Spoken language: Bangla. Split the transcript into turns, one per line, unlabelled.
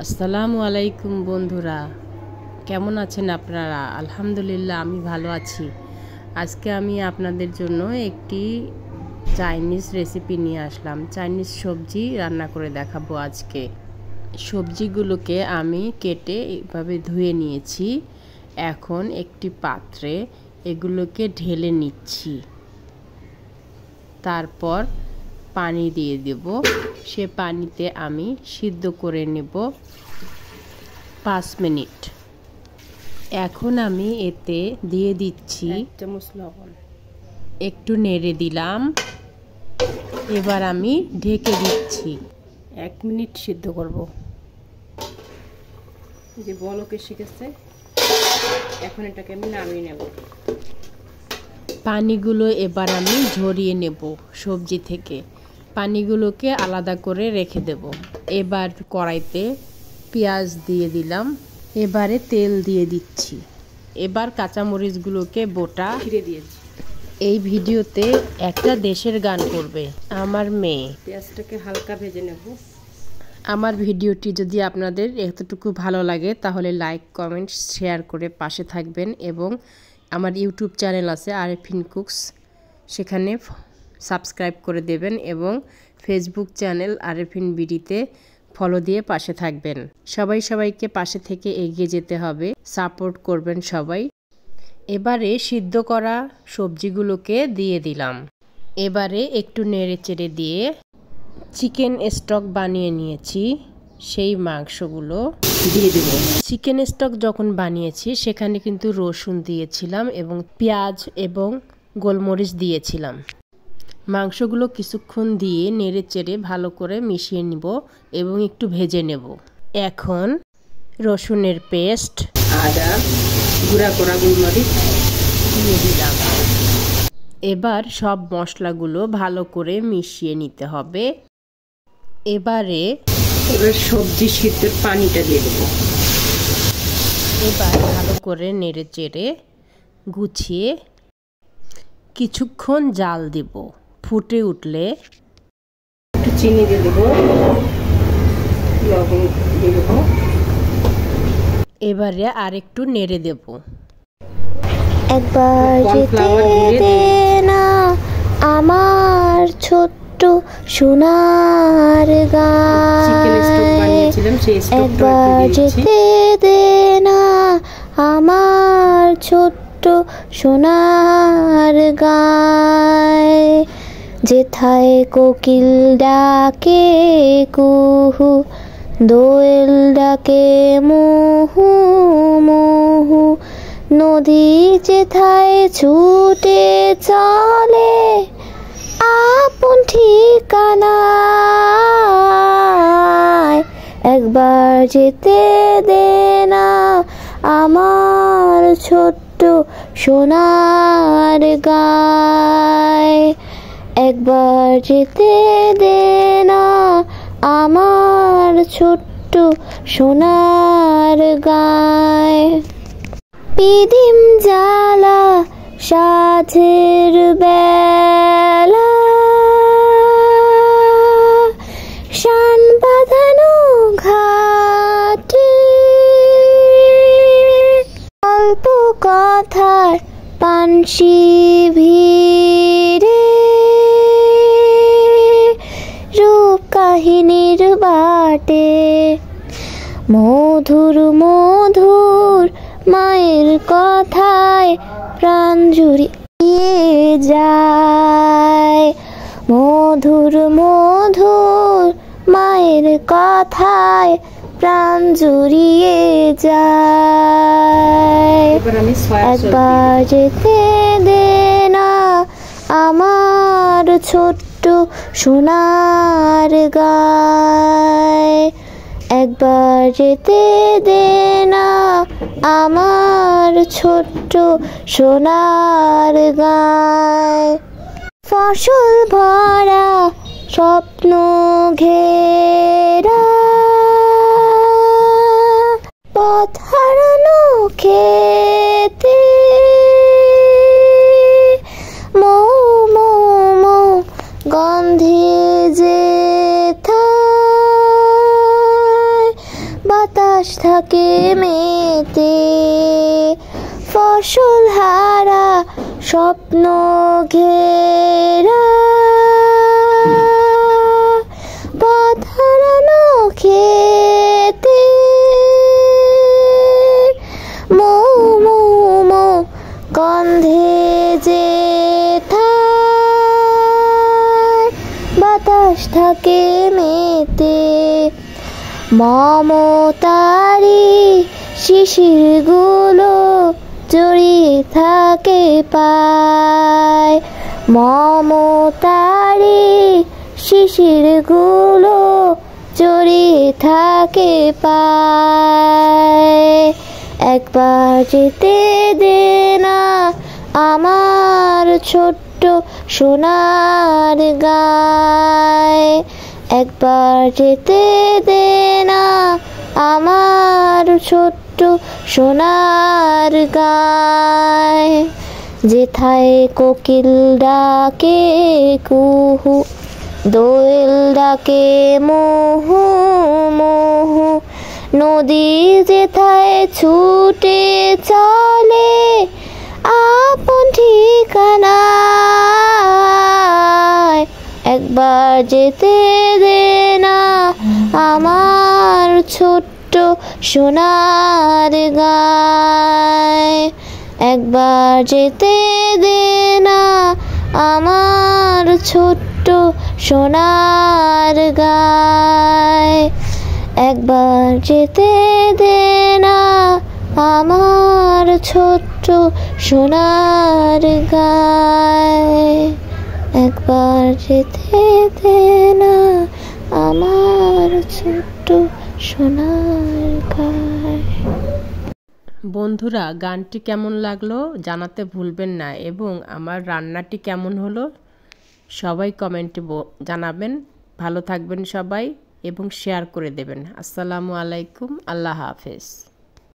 আসসালামু আলাইকুম বন্ধুরা, কেমন আছেন আপনারা? আলহামদুলিল্লাহ আমি ভালো আছি। আজকে আমি আপনাদের জন্য একটি চাইনিজ রেসিপি নিয়ে আসলাম। চাইনিজ সবজি রান্না করে দেখাবো আজকে। সবজিগুলোকে আমি কেটে এভাবে ধুয়ে নিয়েছি। এখন একটি পাত্রে এগুলোকে ঢেলে নিচ্ছি। তারপর পানি দিয়ে দেব। সে পানিতে আমি সিদ্ধ করে নেব 5 মিনিট। এখন আমি এতে দিয়ে দিচ্ছি 1 চামচ লবণ। একটু নেড়ে দিলাম। এবার আমি ঢেকে দিচ্ছি। 1 মিনিট সিদ্ধ করব। যে বলকে শিখেছে, এখন এটাকে আমি নামিয়ে নেব। পানিগুলো এবার আমি ঝরিয়ে নেব সবজি থেকে। পানিগুলোকে আলাদা করে রেখে দেব। এবার কড়াইতে পেঁয়াজ দিয়ে দিলাম। এবারে তেল দিয়ে দিচ্ছি। এবার কাঁচামরিচগুলোকে বোটা ছিঁড়ে দিয়েছি। এই ভিডিওতে একটা দেশের গান করবে আমার মেয়ে। পেঁয়াজটাকে হালকা ভেজে নেব। আমার ভিডিওটি যদি আপনাদের এতটুকু ভালো লাগে তাহলে লাইক, কমেন্ট, শেয়ার করে পাশে থাকবেন এবং আমার ইউটিউব চ্যানেল আছে আরেফিন কুকস, সেখানে সাবস্ক্রাইব করে দেবেন এবং ফেসবুক চ্যানেল আরেফিন বিডিতে ফলো দিয়ে পাশে থাকবেন। সবাইকে পাশে থেকে এগিয়ে যেতে হবে, সাপোর্ট করবেন সবাই। এবারে সিদ্ধ করা সবজিগুলোকে দিয়ে দিলাম। এবারে একটু নেড়ে চেড়ে দিয়ে চিকেন স্টক বানিয়ে নিয়েছি, সেই মাংসগুলো দিয়ে দেব। চিকেন স্টক যখন বানিয়েছি সেখানে কিন্তু রসুন দিয়েছিলাম এবং পেঁয়াজ এবং গোলমরিচ দিয়েছিলাম। মাংসগুলো কিছুক্ষণ দিয়ে নেড়ে চেড়ে ভালো করে মিশিয়ে নিব এবং একটু ভেজে নেব। এখন রসুনের পেস্ট, আদা, গুঁড়া করা গোলমরিচ দিয়ে দিলাম। এবার সব মশলাগুলো ভালো করে মিশিয়ে নিতে হবে। এবারে সবজি সিদ্ধের পানিটা দিয়ে দেব। এবার ভালো করে নেড়ে চেড়ে গুছিয়ে কিছুক্ষণ জাল দেব। ফুটে উঠলে একটু চিনি দিয়ে দেব, লবণ দিয়ে দেব। এবারে আরেকটু নেড়ে দেব।
একবার যেতে দে না আমার ছোট্ট সোনার গায়, একবার যেতে দে না আমার ছোট্ট সোনার গায়, যেথায় কোকিল ডাকে কুহু, দোয়েল ডাকে মুহু মুহু, নদী যেথায় ছুটে চলে আপন ঠিকানায়, একবার যেতে দে না আমার ছোট্ট সোনার গায়, একবার যেতে দে না আমার ছোট্ট সোনার গায়। পিদিম জ্বালা সাঁঝের বেলা, শান বাঁধানো ঘাটে, অল্প কথার পানসি ভিড়ে, রূপ কাহিনীর বাটে, মধুর মধুর মায়ের কথায় প্রাণ জুড়িয়ে যায়, মধুর মধুর মায়ের কথায় প্রাণ জুড়িয়ে যায়, একবার যেতে দে না আমার ছোট্ট সোনার গায়, একবার যেতে দে না আমার ছোট্ট সোনার গায়। ফসল ভরা স্বপ্ন ঘেরা পথ হারানো খেতে, মৌ মৌ মৌ গন্ধে যেথায় বাতাস থাকে মেতে, ফসল হারা স্বপ্ন ঘেরা, পথ হারানো খেতে মৌ মৌ মৌ গন্ধে যে বাতাস থাকে মেতে, মমতারি শিশিরগুলো জড়িয়ে থাকে পায়, মমতারি শিশিরগুলো জড়িয়ে থাকে পায়। একবার যেতে দে না আমার ছোট্ট সোনার গায়, একবার যেতে দে না আমার ছোট্ট সোনার গায়। যেথায় কোকিল ডাকে কুহু, দোয়েল ডাকে মুহু মুহু, নদী যেথায় ছুটে চলে আপন ঠিকানায়, একবার যেতে দে না আমার ছোট্ট সোনার গায়, একবার যেতে দে না আমার ছোট্ট সোনার গায়, একবার যেতে দে না আমার ছোট্ট সোনার গায়, একবার যেতে দে না আমার ছোট্ট সোনার গায়।
বন্ধুরা, গানটি কেমন লাগলো জানাতে ভুলবেন না এবং আমার রান্নাটি কেমন হলো সবাই কমেন্টে জানাবেন। ভালো থাকবেন সবাই এবং শেয়ার করে দেবেন। আসসালামু আলাইকুম, আল্লাহ হাফেজ।